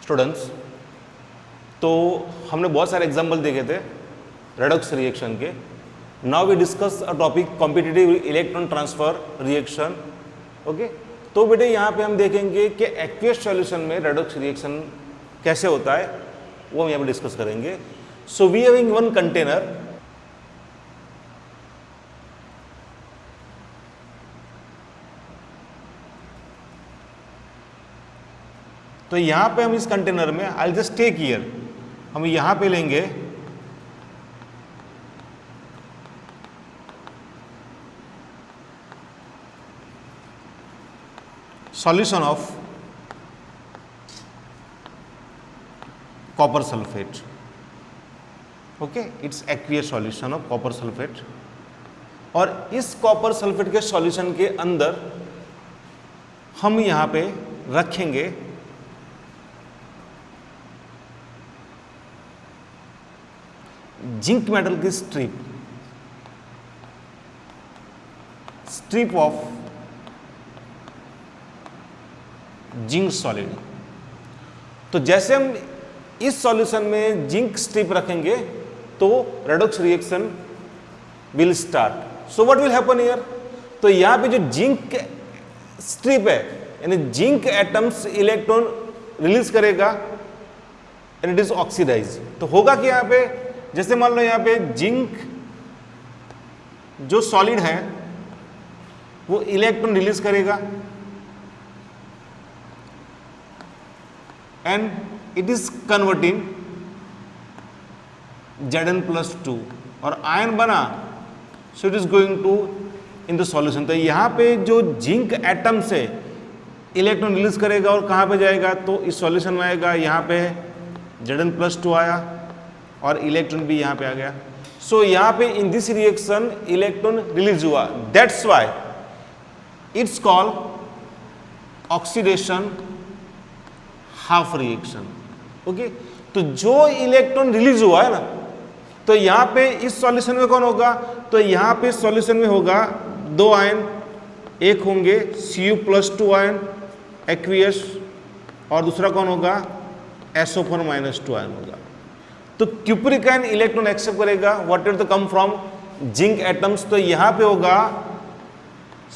Students, तो हमने बहुत सारे एग्जाम्पल देखे थे रेडॉक्स रिएक्शन के. Now we discuss a topic competitive electron transfer reaction. Okay, तो बेटे यहाँ पे हम देखेंगे कि एक्वियस सॉल्यूशन में रेडॉक्स रिएक्शन कैसे होता है, वो हम यहाँ पे डिस्कस करेंगे. So we having one container. तो यहाँ पे हम इस कंटेनर में आई जस्ट टेक हियर, हम यहाँ पे लेंगे solution of copper sulphate. Okay, it's aqueous solution of copper sulphate. और इस कॉपर सल्फेट के सॉल्यूशन के अंदर हम यहाँ पे रखेंगे जिंक मेटल की स्ट्रिप ऑफ जिंक सॉलिड. तो जैसे हम इस सॉल्यूशन में जिंक स्ट्रिप रखेंगे तो redox reaction will start. So what will happen here? तो यहां पे जो जिंक स्ट्रिप है यानी जिंक एटम्स इलेक्ट्रॉन रिलीज करेगा एंड इट इज ऑक्सीडाइज. तो होगा कि यहां पे जैसे मान लो यहां पे जिंक जो सॉलिड है वो इलेक्ट्रॉन रिलीज करेगा and it is converting Zn+2 और आयन बना, so it is going to in the solution. तो यहां पे जो जिंक एटम से इलेक्ट्रॉन रिलीज करेगा और कहां पे जाएगा तो इस सॉल्यूशन में आएगा. यहां पे Zn+2 आया और इलेक्ट्रॉन भी यहां पे आ गया. सो यहां पे in this reaction electron release हुआ. That's why it's called oxidation half reaction. Okay, तो जो इलेक्ट्रॉन रिलीज हुआ है ना, तो यहां पे इस सॉल्यूशन में कौन होगा? तो यहां पे सॉल्यूशन में होगा दो आयन, एक होंगे Cu+2 आयन एक्वियस और दूसरा कौन होगा? SO4- आयन होगा. तो क्यूप्रिक आयन इलेक्ट्रॉन एक्सेप्ट करेगा what is the come from zinc atoms. तो यहां पे होगा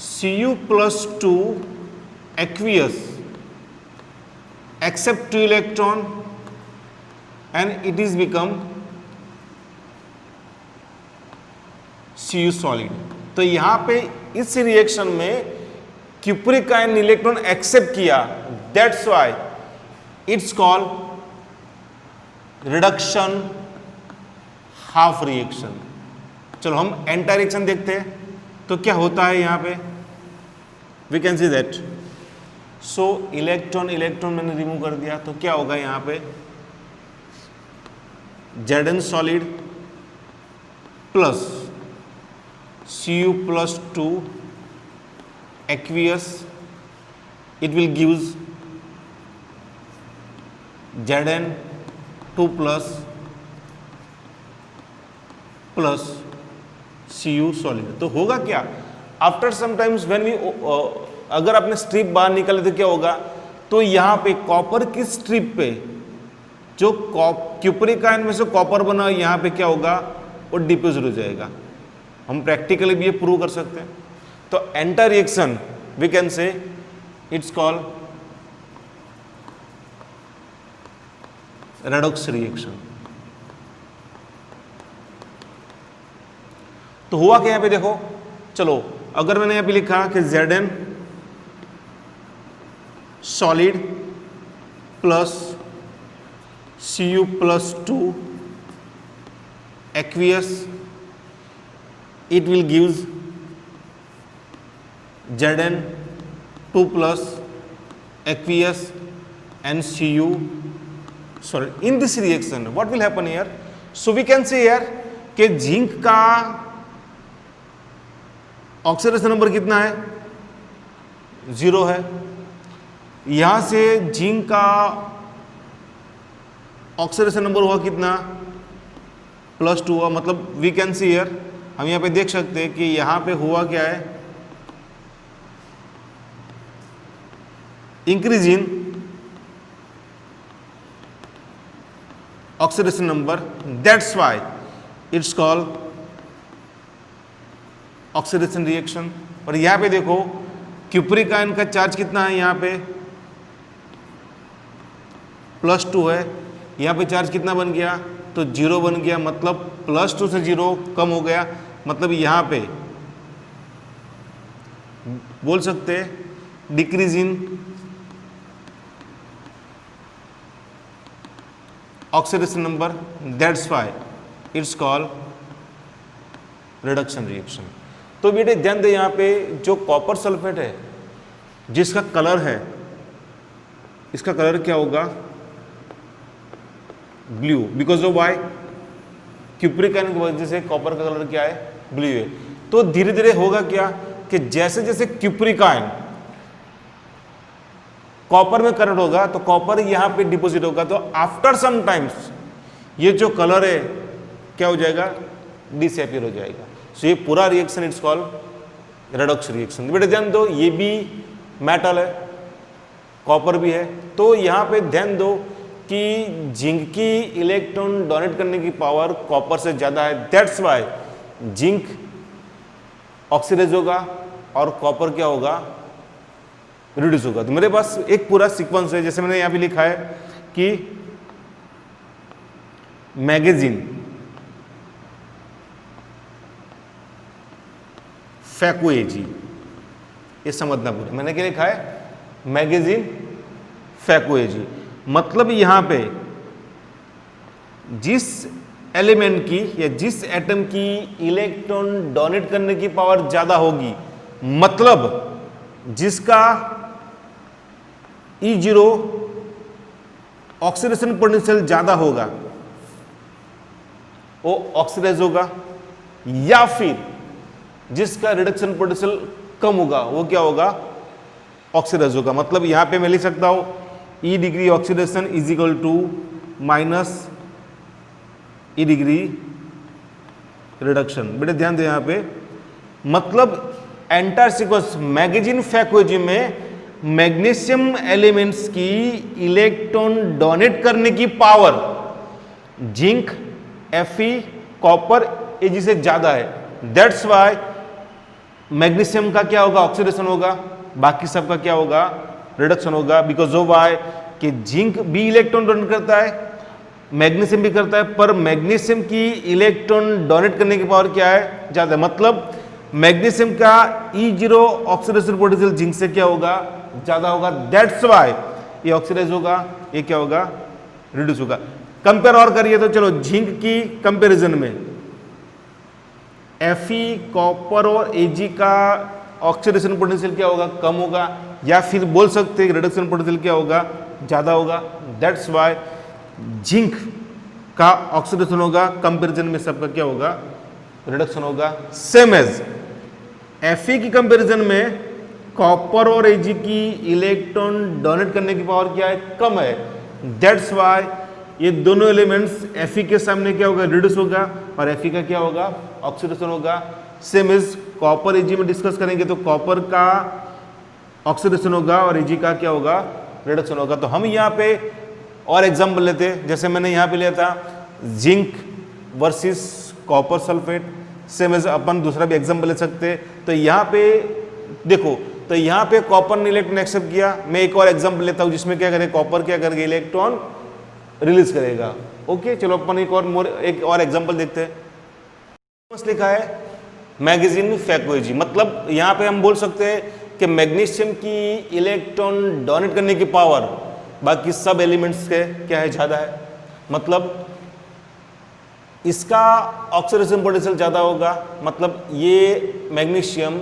Cu+2 aqueous accept 2 electron and it is become Cu solid. तो यहां पे इस रिएक्शन में क्यूप्रिक आयन इलेक्ट्रॉन एक्सेप्ट किया, that's why it's called reduction half reaction. चलो हम एंटी रिएक्शन देखते हैं. तो क्या होता है यहां पे? We can see that. So electron मैंने रिमूव कर दिया, तो क्या होगा यहां पे? Zn solid plus Cu+2 aqueous, it will gives Zn2 plus Cu solid. तो होगा क्या? आफ्टर समटाइम्स व्हेन वी अगर आपने स्ट्रिप बाहर निकाले तो क्या होगा? तो यहां पे कॉपर की स्ट्रिप पे जो क्यूप्रिक आयन में से कॉपर बना यहां पे क्या होगा? वो डिपोजिट हो जाएगा. हम प्रैक्टिकली भी ये प्रूव कर सकते हैं. तो anti reaction we can say it's called redox reaction. तो हुआ क्या यहां पे देखो. चलो अगर मैंने यहां पे लिखा कि Zn solid plus Cu+2 aqueous, it will gives Zn2 plus aqueous and Cu solid. In this reaction what will happen here? So we can say here कि जिंक का ऑक्सीडेशन नंबर कितना है? 0 है. यहां से जिंक का ऑक्सीडेशन नंबर हुआ कितना? +2 हुआ. मतलब वी कैन सी हियर, हम यहां पे देख सकते हैं कि यहां पे हुआ क्या है? Increase in oxidation number, that's why it's called oxidation reaction। और यहाँ पे देखो क्यूप्रिक आयन का चार्ज कितना है, यहाँ पे +2 है, यहाँ पे चार्ज कितना बन गया, तो 0 बन गया, मतलब +2 से 0 कम हो गया, मतलब यहाँ पे बोल सकते हैं decrease in oxidation number, that's why it's called reduction reaction. तो बेटे ध्यान दे, यहाँ पे जो कॉपर सल्फेट है जिसका कलर है, इसका कलर क्या होगा, blue, because of why, cupric ion की वजह से कॉपर का कलर क्या है, ब्लू है। तो धीरे धीरे होगा क्या कि जैसे जैसे क्यूप्रिक आयन कॉपर में कन्वर्ट होगा तो कॉपर यहां पे डिपॉजिट होगा, तो आफ्टर सम टाइम्स ये जो कलर है क्या हो जाएगा, डिसअपीयर हो जाएगा। सो ये पूरा reaction it's called redox reaction. बेटे ध्यान दो, ये भी मेटल है, कॉपर भी है, तो यहां पे ध्यान दो कि जिंक की इलेक्ट्रॉन डोनेट करने की पावर कॉपर से ज्यादा है, दैट्स व्हाई जिंक ऑक्सीडाइज होगा और कॉपर क्या होगा, रिड्यूस होगा। तो मेरे पास एक पूरा सीक्वेंस है, जैसे मैंने यहां पे लिखा है कि मैगजीन, फैकोएजी, ये समझना पूरा, मैंने क्या लिखा है, मैगजीन फैकोएजी, मतलब यहां पे जिस एलिमेंट की या जिस एटम की इलेक्ट्रॉन डोनेट करने की पावर ज्यादा होगी, मतलब जिसका E0 ऑक्सीडेशन पोटेंशियल ज्यादा होगा वो ऑक्सीडाइज होगा, या फिर जिसका रिडक्शन पोटेंशियल कम होगा वो क्या होगा, ऑक्सीडाइज होगा। मतलब यहां पे मैं लिख सकता हूं E degree oxidation is equal to -E degree reduction. बेटे ध्यान दे यहां पे, मतलब एंटायर सीक्वेंस मैगजीन फैकोएजी में मैग्नीशियम एलिमेंट्स की इलेक्ट्रॉन डोनेट करने की power zinc, Fe, copper, Ag से ज्यादा है, दैट्स व्हाई मैग्नीशियम का क्या होगा, ऑक्सीडेशन होगा, बाकी सबका क्या होगा, रिडक्शन होगा, बिकॉज ऑफ व्हाई कि जिंक भी इलेक्ट्रॉन डोनेट करता है, मैग्नीशियम भी करता है, पर मैग्नीशियम की इलेक्ट्रॉन डोनेट करने की पावर क्या है, ज्यादा है। मतलब मैग्नीशियम का E0 ऑक्सीडेशन पोटेंशियल जिंक से क्या होगा, ज्यादा होगा, दैट्स व्हाई ये ऑक्सीडाइज होगा, ये क्या होगा, रिड्यूस होगा। कंपेयर और करिए तो चलो, जिंक की कंपैरिजन में Fe, कॉपर और Ag का ऑक्सीडेशन पोटेंशियल क्या होगा, कम होगा, या फिर बोल सकते हैं रिडक्शन पोटेंशियल क्या होगा, ज्यादा होगा, दैट्स व्हाई जिंक का ऑक्सीडेशन होगा, कंपैरिजन में सबका क्या होगा, रिडक्शन होगा। सेम एज Fe की कंपैरिजन में कॉपर और Ag की इलेक्ट्रॉन डोनेट करने की पावर क्या है, कम है, दैट्स व्हाई ये दोनों एलिमेंट्स Fe के सामने क्या होगा, रिड्यूस होगा, और Fe का क्या होगा, ऑक्सीडेशन होगा। सेम इज कॉपर Ag में डिस्कस करेंगे तो कॉपर का ऑक्सीडेशन होगा और Ag का क्या होगा, रिडक्शन होगा। तो हम यहाँ पे और एग्जाम्पल लेते हैं, जैसे मैंने यहाँ पे लिया था zinc versus copper sulphate, same as अपन दूसरा भी एग्जाम्पल ले सकते हैं। तो यहाँ पे देखो, तो यहाँ पे कॉपर ने इलेक्ट्रॉन एक्सेप्ट किया, मैं एक और एग्जाम्पल लेता हूँ जिसमें क्या करें, कॉपर क्या करेगा, इलेक्ट्रॉन रिलीज करेगा। ओके, चलो अपन एक और एग्जाम्पल देखते हैं। बस लिखा है मैगजीन फैकोएजी, मतलब यहाँ पे हम बोल सकते हैं कि मैग्नीशियम की इलेक्ट्रॉन डोनेट करने की पावर बाकी सब एलिमेंट्स के क्या है, ज्यादा है, मतलब इसका ऑक्सीडेशन पोटेंशियल ज्यादा होगा, मतलब ये मैग्नीशियम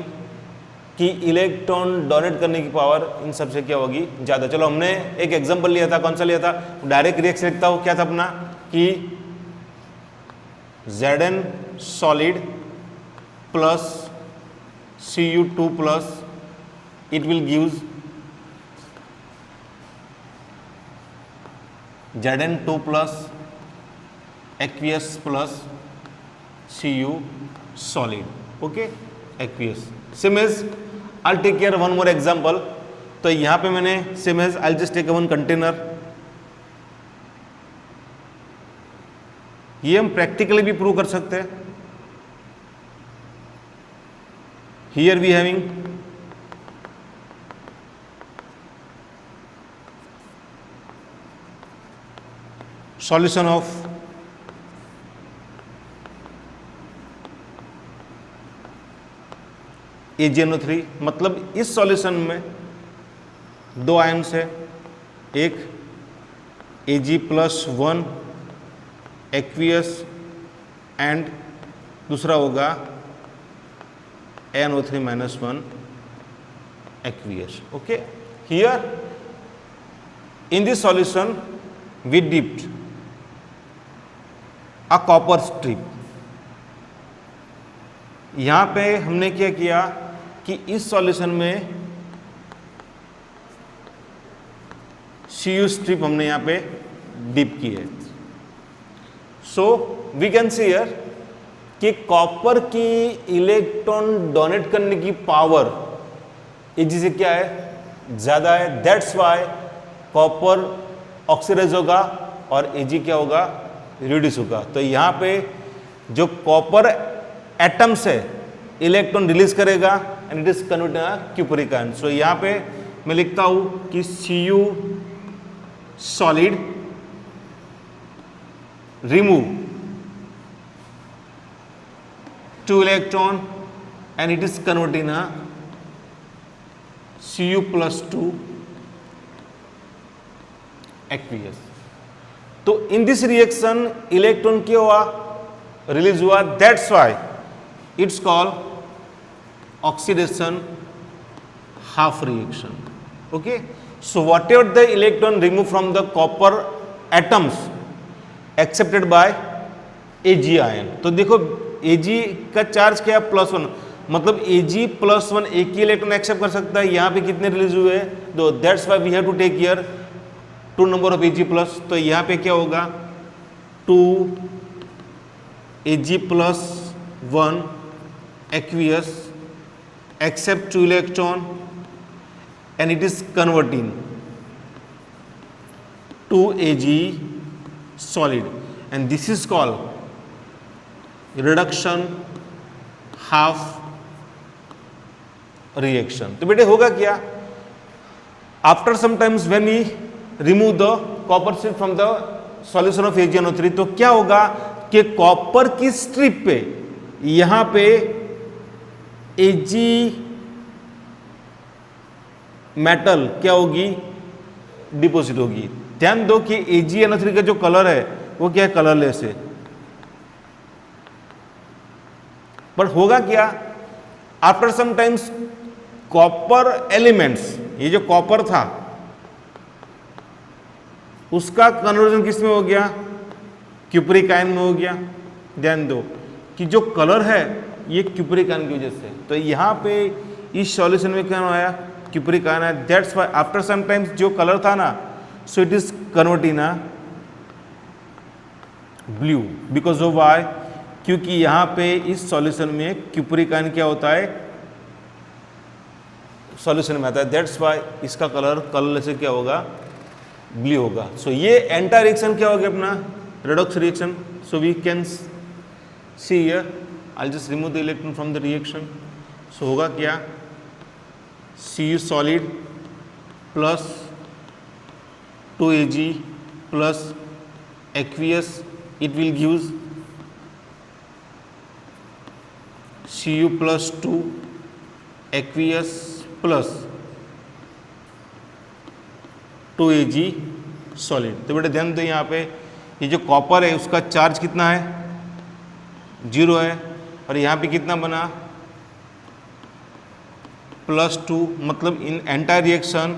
की इलेक्ट्रॉन डोनेट करने की पावर इन सब से क्या होगी, ज्यादा। चलो हमने एक एग्जांपल लिया था, कौन सा लिया था, डायरेक्ट रिएक्शन लिखता हूं, क्या था अपना कि Zn solid plus Cu2 plus it will gives Zn2 plus aqueous plus Cu solid, okay, aqueous। Same as I'll take care one more example। तो यहाँ पे मैंने same as I'll just take one container, ये हम practically भी prove कर सकते हैं. Here we having solution of AgNO3. मतलब इस सॉल्यूशन में दो आयन्स है, एक Ag+1 एक्वियस एंड दूसरा होगा NO3-1 aqueous. Okay, here in this solution we dipped a copper strip. यहाँ पे हमने क्या किया कि इस सॉल्यूशन में Cu स्ट्रिप हमने यहाँ पे डिप की है. So we can see here कि कॉपर की इलेक्ट्रॉन डोनेट करने की पावर Ag से क्या है, ज्यादा है. दैट्स वाई कॉपर ऑक्सीडाइज होगा और Ag क्या होगा, रिड्यूस होगा. तो यहाँ पे जो कॉपर एटम्स है इलेक्ट्रॉन रिलीज करेगा and it is converted cupric ion. So यहाँ पे मैं लिखता हूं कि Cu solid remove 2 electron and it is converted in a Cu+2 aqueous. तो इन दिस रिएक्शन इलेक्ट्रॉन क्या हुआ, रिलीज हुआ. That's why it's called oxidation half reaction. Okay, so what ever the electron remove from the copper atoms accepted by Ag ion. तो देखो Ag का charge क्या है, +1. मतलब Ag+1 एक ही इलेक्ट्रॉन एक्सेप्ट कर सकता है. यहाँ पे कितने रिलीज हुए, दो. That's why we have to take here 2 number of Ag+. तो यहाँ पे क्या होगा, 2 Ag+1 aqueous accept 2 electron and it is converting to Ag solid and this is called reduction half reaction. तो बेटे होगा क्या, after sometimes when we remove the copper strip from the solution of AgNO3 तो क्या होगा कि copper की strip पे यहां पे Ag मेटल क्या होगी, डिपोजिट होगी. ध्यान दो कि AgNO3 का जो कलर है वो क्या है, कलरलेस है. पर होगा क्या, after some times copper elements, ये जो कॉपर था उसका कन्वर्जन किस में हो गया, क्यूपरिक आयन में हो गया. ध्यान दो कि जो कलर है ये क्यूपरिक आयन की वजह से. तो यहाँ पे इस सॉल्यूशन में क्या आया, क्यूपरिक आयन है. That's why after some times जो कलर था ना, so it is convert in a blue. Because of why, क्योंकि यहाँ पे इस सॉल्यूशन में क्यूपरिक आयन क्या होता है, सॉल्यूशन में आता है. दैट्स वाई इसका कलर से क्या होगा, ब्लू होगा. सो ये एंटायर रिएक्शन क्या होगा अपना, redox reaction. So we can see here, I just remove the electron from the reaction. So होगा क्या, Cu सॉलिड प्लस 2 Ag प्लस aqueous, it will gives Cu+2 aqueous plus 2 Ag solid. तो बेटे ध्यान दो यहाँ पे ये जो कॉपर है उसका चार्ज कितना है, 0 है. और यहाँ पे कितना बना, +2. मतलब इन एंटायर रिएक्शन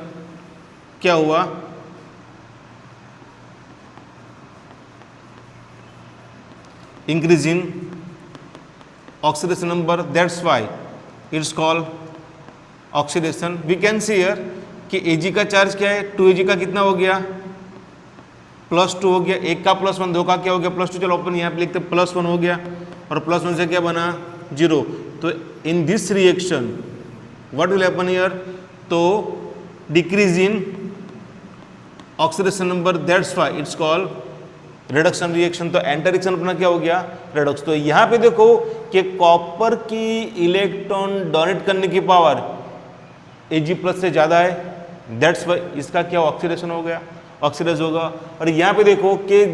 क्या हुआ, increase in oxidation number. That's why it's called oxidation. We can see here कि Ag का चार्ज क्या है, 2 Ag का कितना हो गया, +2 हो गया. एक का +1, दो का क्या हो गया, +2. चलो अपन यहाँ पे लिखते +1 हो गया और +1 से क्या बना, 0. तो in this reaction what will happen here, तो decrease in oxidation number. That's why it's called reduction reaction, तो एंटी रिएक्शन अपना क्या हो गया, रेडॉक्स। तो यहाँ पे देखो कि कॉपर की इलेक्ट्रॉन डोनेट करने की पावर Ag+ से ज़्यादा है, दैट्स वाई इसका क्या ऑक्सीडेशन हो गया, ऑक्सीडाइज होगा। और यहाँ पे देखो कि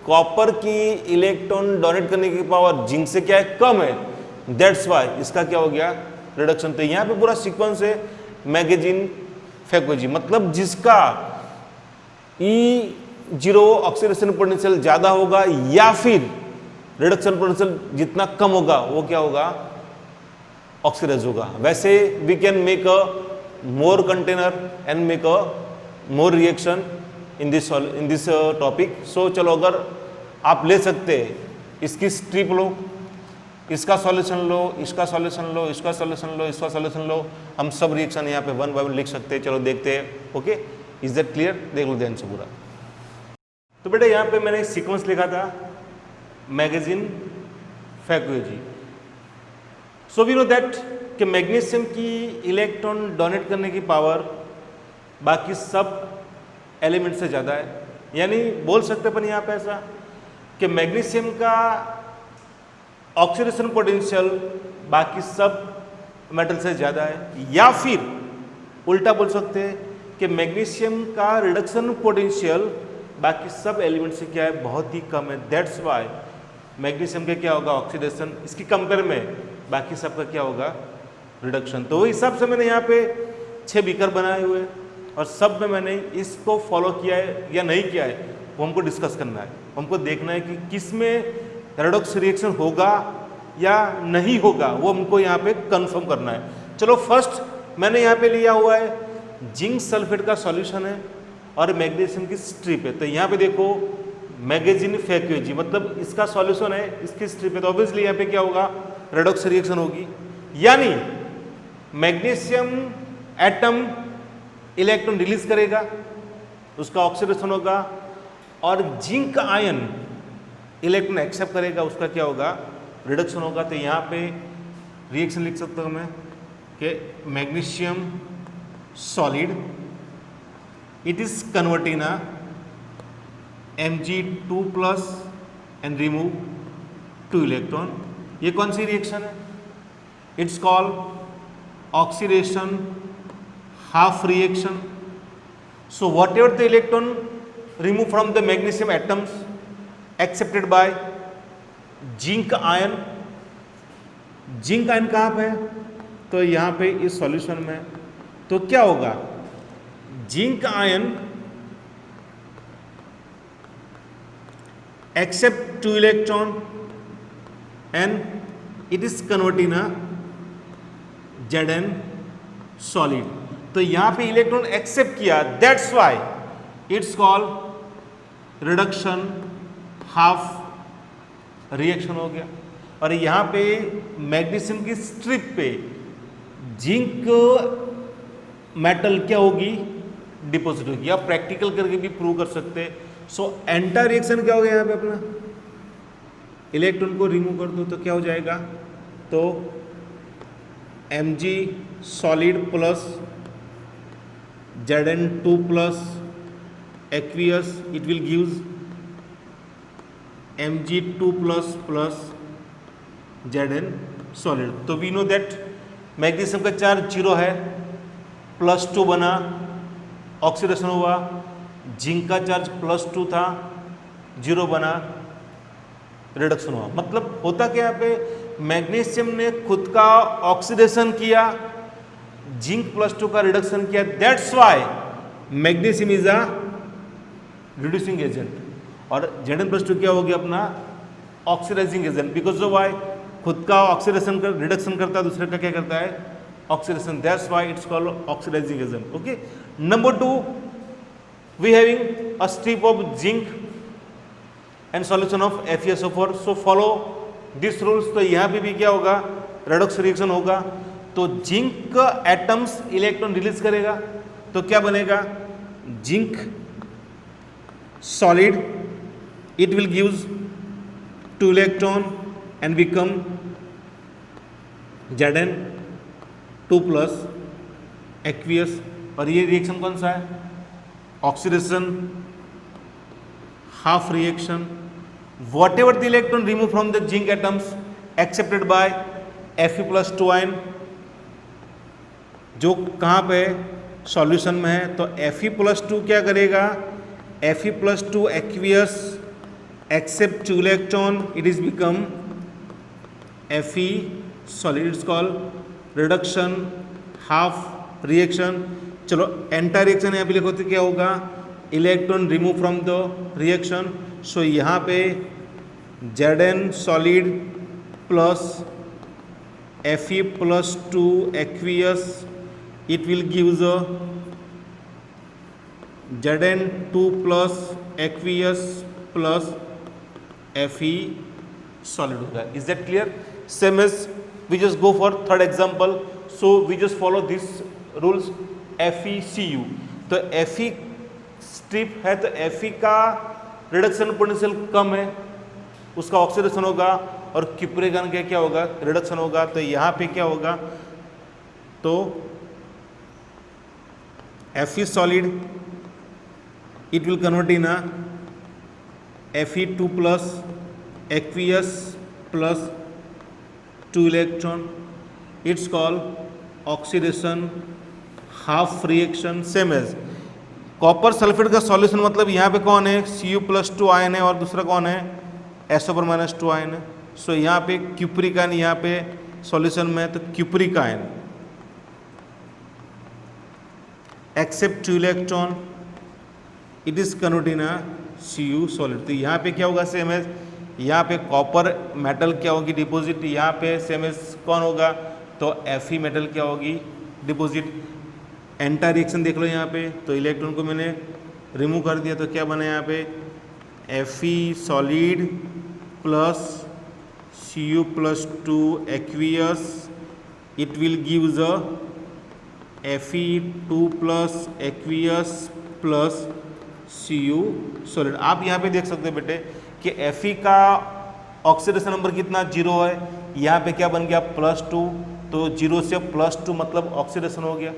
कॉपर की इलेक्ट्रॉन डोनेट करने की पावर जिंक से क्या है, कम है, दैट्स वाई इसका क्या हो गया, रिडक्शन। तो यहाँ पे पूरा सीक्वेंस है मैगजीन फैक्वेजी, मतलब जिसका E0 ऑक्सीडेशन पोटेंशियल ज़्यादा होगा या फिर रिडक्शन पोटेंशियल जितना कम होगा वो क्या होगा, ऑक्सीडाइज होगा। वैसे we can make a more container and make a more reaction in this topic. So चलो, अगर आप ले सकते हैं, इसकी स्ट्रिप लो, इसका सॉल्यूशन लो, इसका सॉल्यूशन लो, इसका सॉल्यूशन लो, इसका सॉल्यूशन लो, हम सब रिएक्शन यहाँ पे 1 बाय 1 लिख सकते हैं। चलो देखते हैं। Okay, is that clear? देख लो ध्यान से पूरा। तो बेटा यहाँ पे मैंने सीक्वेंस लिखा था मैगजीन फैक्वेजी। सो वी नो दैट कि मैग्नीशियम की इलेक्ट्रॉन डोनेट करने की पावर बाकी सब एलिमेंट से ज़्यादा है, यानी बोल सकते अपन यहाँ पे ऐसा कि मैग्नीशियम का ऑक्सीडेशन पोटेंशियल बाकी सब मेटल से ज़्यादा है, या फिर उल्टा बोल सकते हैं कि मैग्नीशियम का रिडक्शन पोटेंशियल बाकी सब एलिमेंट से क्या है, बहुत ही कम है। दैट्स वाई मैग्नीशियम का क्या होगा, ऑक्सीडेशन, इसकी कंपेयर में बाकी सब का क्या होगा, रिडक्शन। तो वही हिसाब से मैंने यहाँ पे 6 बीकर बनाए हुए हैं और सब में मैंने इसको फॉलो किया है या नहीं किया है वो हमको डिस्कस करना है। हमको देखना है कि किस में रेडॉक्स रिएक्शन होगा या नहीं होगा, वो हमको यहाँ पे कंफर्म करना है। चलो फर्स्ट मैंने यहाँ पे लिया हुआ है जिंक सल्फेट का सॉल्यूशन है और मैग्नीशियम की स्ट्रिप है। तो यहाँ पे देखो मैगजीन फैक्वेजी, मतलब इसका सॉल्यूशन है, इसकी स्ट्रिप है, तो ऑब्वियसली यहाँ पे क्या होगा, रेडॉक्स रिएक्शन होगी। यानी मैग्नीशियम एटम इलेक्ट्रॉन रिलीज करेगा, उसका ऑक्सीडेशन होगा, और जिंक आयन इलेक्ट्रॉन एक्सेप्ट करेगा, उसका क्या होगा, रिडक्शन होगा। तो यहाँ पे रिएक्शन लिख सकता हूँ मैं कि magnesium solid it is converting Mg2+ and remove 2 electron. ये कौन सी रिएक्शन है, it's called oxidation half reaction. So whatever the electron removed from the magnesium atoms accepted by zinc ion, zinc ion कहाँ पे है, तो यहाँ पे इस सॉल्यूशन में। तो क्या होगा, zinc ion accept 2 electron and it is converting Zn solid. तो यहाँ पे इलेक्ट्रॉन एक्सेप्ट किया, that's why it's called reduction half reaction हो गया। और यहाँ पे मैग्नीशियम की स्ट्रिप पे जिंक मेटल क्या होगी, डिपॉजिट होगी। आप प्रैक्टिकल करके भी प्रूव कर सकते हैं। सो एंटी रिएक्शन क्या हो गया, यहाँ पे अपना इलेक्ट्रॉन को रिमूव कर दो तो क्या हो जाएगा, तो Mg solid plus Zn2+ aqueous, it will gives Mg2+ plus Zn solid। तो वी नो दैट मैग्नीशियम का चार्ज 0 है, +2 बना, ऑक्सीडेशन हुआ, जिंक का चार्ज +2 था, 0 बना, रिडक्शन हुआ। मतलब होता क्या, यहाँ पे मैग्नीशियम ने खुद का ऑक्सीडेशन किया, जिंक +2 का रिडक्शन किया, that's why magnesium is a reducing agent, और Zn+2 क्या हो गया अपना oxidising agent, because of why खुद का ऑक्सीडेशन कर रिडक्शन करता है, दूसरे का क्या करता है, oxidation, that's why it's called oxidising agent. Okay, number 2 we having a strip of zinc and solution of FeSO4। So follow this rules. तो यहाँ पे भी क्या होगा, रेडॉक्स रिएक्शन होगा। तो जिंक एटम्स इलेक्ट्रॉन रिलीज करेगा, तो क्या बनेगा, zinc solid, it will gives 2 electron and become Zn2+ aqueous। और ये रिएक्शन कौन सा है, oxidation half reaction. Whatever the electron removed from the zinc atoms accepted by Fe plus 2 ion, जो कहाँ पे सॉल्यूशन में है, तो Fe plus 2 क्या करेगा, Fe plus 2 aqueous accept 2 electron, it is become Fe solid. It's called reduction half reaction. चलो entire reaction यहाँ पे लिखो तो क्या होगा, electron remove from the reaction. So यहाँ पे Zn solid plus Fe plus 2 aqueous, it will give the Zn2 plus aqueous plus Fe solid होगा. Is that clear? Same as we just go for third example. So we just follow these rules. FeCu, तो Fe strip है तो Fe का reduction potential कम है, उसका oxidation होगा, और cupric ion का क्या होगा, रिडक्शन होगा. तो यहाँ पे क्या होगा, तो Fe solid it will convert in Fe2 plus aqueous plus 2 electron. It's called oxidation half reaction. Same as copper sulphate का सॉल्यूशन, मतलब यहाँ पे कौन है, Cu plus 2 आयन है, और दूसरा कौन है, SO4 - 2 आयन है. सो यहाँ पे क्यूप्रिक आयन यहाँ पे सॉल्यूशन में है, तो cupric ion accept 2 electron, it is convert in Cu solid. तो यहाँ पे क्या होगा, सेम एज यहाँ पे कॉपर मेटल क्या होगी, डिपॉजिट. यहाँ पे सेम एज कौन होगा, तो Fe मेटल क्या होगी, डिपॉजिट. एंटा रिएक्शन देख लो यहाँ पे, तो इलेक्ट्रॉन को मैंने रिमूव कर दिया, तो क्या बना यहाँ पे, Fe solid plus Cu plus 2 aqueous, it will give the Fe2 plus aqueous plus Cu solid. आप यहाँ पे देख सकते हो बेटे कि Fe का ऑक्सीडेशन नंबर कितना, 0 है. यहाँ पे क्या बन गया, +2, तो 0 से +2 मतलब ऑक्सीडेशन हो गया,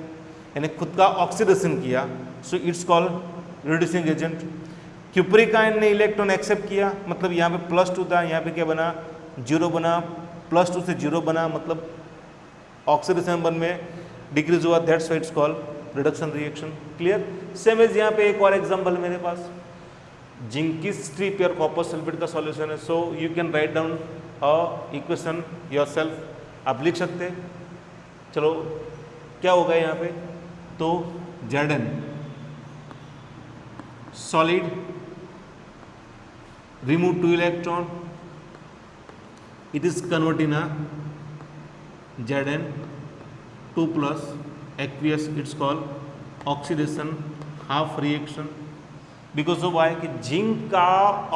यानी खुद का ऑक्सीडेशन किया. So it's called reducing agent. Cupric ion ने इलेक्ट्रॉन एक्सेप्ट किया, मतलब यहाँ पे +2 था, यहाँ पे क्या बना, 0 बना, +2 से 0 बना, मतलब ऑक्सीडेशन नंबर में डिक्रीज हुआ. That's why it's called reduction reaction. Clear? Same as यहाँ पे एक और एग्जांपल मेरे पास, जिंक की स्ट्रिप और कॉपर सल्फेट का सॉल्यूशन है. So you can write down a equation yourself, आप लिख सकते हैं. चलो क्या होगा यहाँ पे, तो Zn solid remove 2 electron, it is convert in Zn2 plus aqueous. It's called oxidation half reaction. Because of why कि जिंक का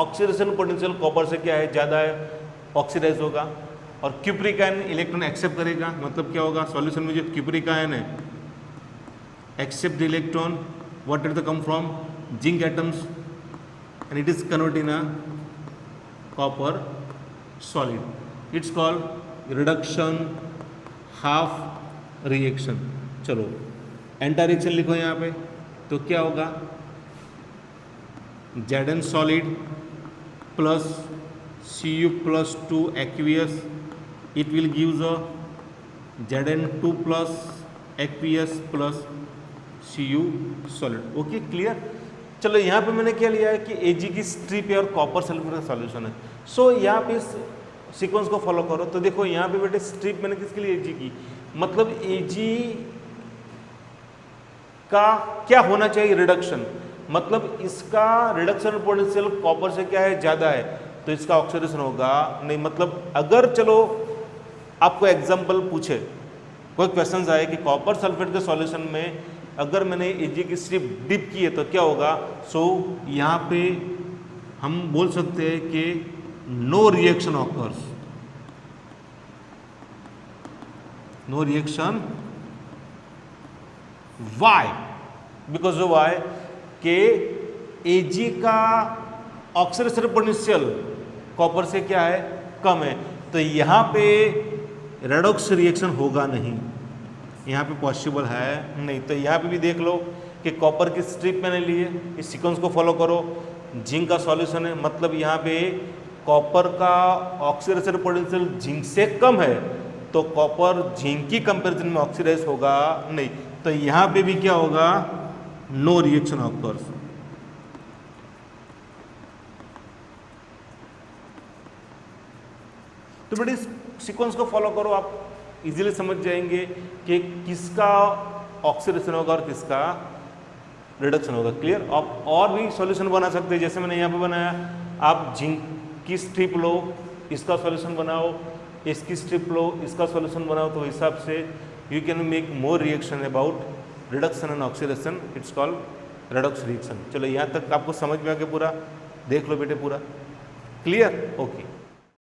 ऑक्सीडेशन पोटेंशियल कॉपर से क्या है, ज़्यादा है, ऑक्सीडाइज होगा. और क्यूप्रिक आयन इलेक्ट्रॉन एक्सेप्ट करेगा, मतलब क्या होगा, सॉल्यूशन में जो क्यूप्रिक आयन है accept the electron what it the come from zinc atoms, and it is convert in copper solid. It's called reduction half reaction. चलो एंटा रिएक्शन लिखो यहाँ पे, तो क्या होगा, Zn solid plus Cu plus 2 aqueous, it will give the Zn2 plus aqueous plus Cu solid. Okay clear. चलो यहाँ पे मैंने क्या लिया है कि Ag की स्ट्रिप है और कॉपर सल्फेट का सॉल्यूशन है. सो यहाँ पे इस सीक्वेंस को फॉलो करो. तो देखो यहाँ पे बेटे स्ट्रिप मैंने किसके लिए Ag की, मतलब Ag का क्या होना चाहिए, रिडक्शन, मतलब इसका रिडक्शन पोटेंशियल कॉपर से क्या है, ज़्यादा है, तो इसका ऑक्सीडेशन होगा नहीं. मतलब अगर चलो आपको एग्जांपल पूछे, कोई क्वेश्चन आए कि कॉपर सल्फेट के सॉल्यूशन में अगर मैंने Ag की स्ट्रिप डिप की है तो क्या होगा. सो यहाँ पे हम बोल सकते हैं कि no reaction occurs, no reaction. Why, because of why के Ag का ऑक्सीडेशन पोटेंशियल कॉपर से क्या है, कम है, तो यहाँ पे रेडॉक्स रिएक्शन होगा नहीं, यहाँ पे पॉसिबल है नहीं. तो यहाँ पे भी देख लो कि कॉपर की स्ट्रिप मैंने ली है, इस सीक्वेंस को फॉलो करो. जिंक का सॉल्यूशन है, मतलब यहाँ पे कॉपर का ऑक्सीडेशन पोटेंशियल जिंक से कम है, तो कॉपर जिंक की कंपैरिजन में ऑक्सीडाइज होगा नहीं, तो यहाँ पे भी क्या होगा, नो रिएक्शन ऑकर्स। तो बेटे इस सीक्वेंस को फॉलो करो, आप इजीली समझ जाएंगे कि किसका ऑक्सीडेशन होगा और किसका रिडक्शन होगा। क्लियर? आप और भी सॉल्यूशन बना सकते हैं, जैसे मैंने यहाँ पे बनाया, आप जिंक की स्ट्रिप लो, इसका सॉल्यूशन बनाओ, इसकी स्ट्रिप लो, इसका सॉल्यूशन बनाओ, तो हिसाब से you can make more reaction about reduction and oxidation, it's called redox reaction. चलो यहाँ तक आपको समझ में आ गया पूरा, देख लो बेटे पूरा। क्लियर? ओके।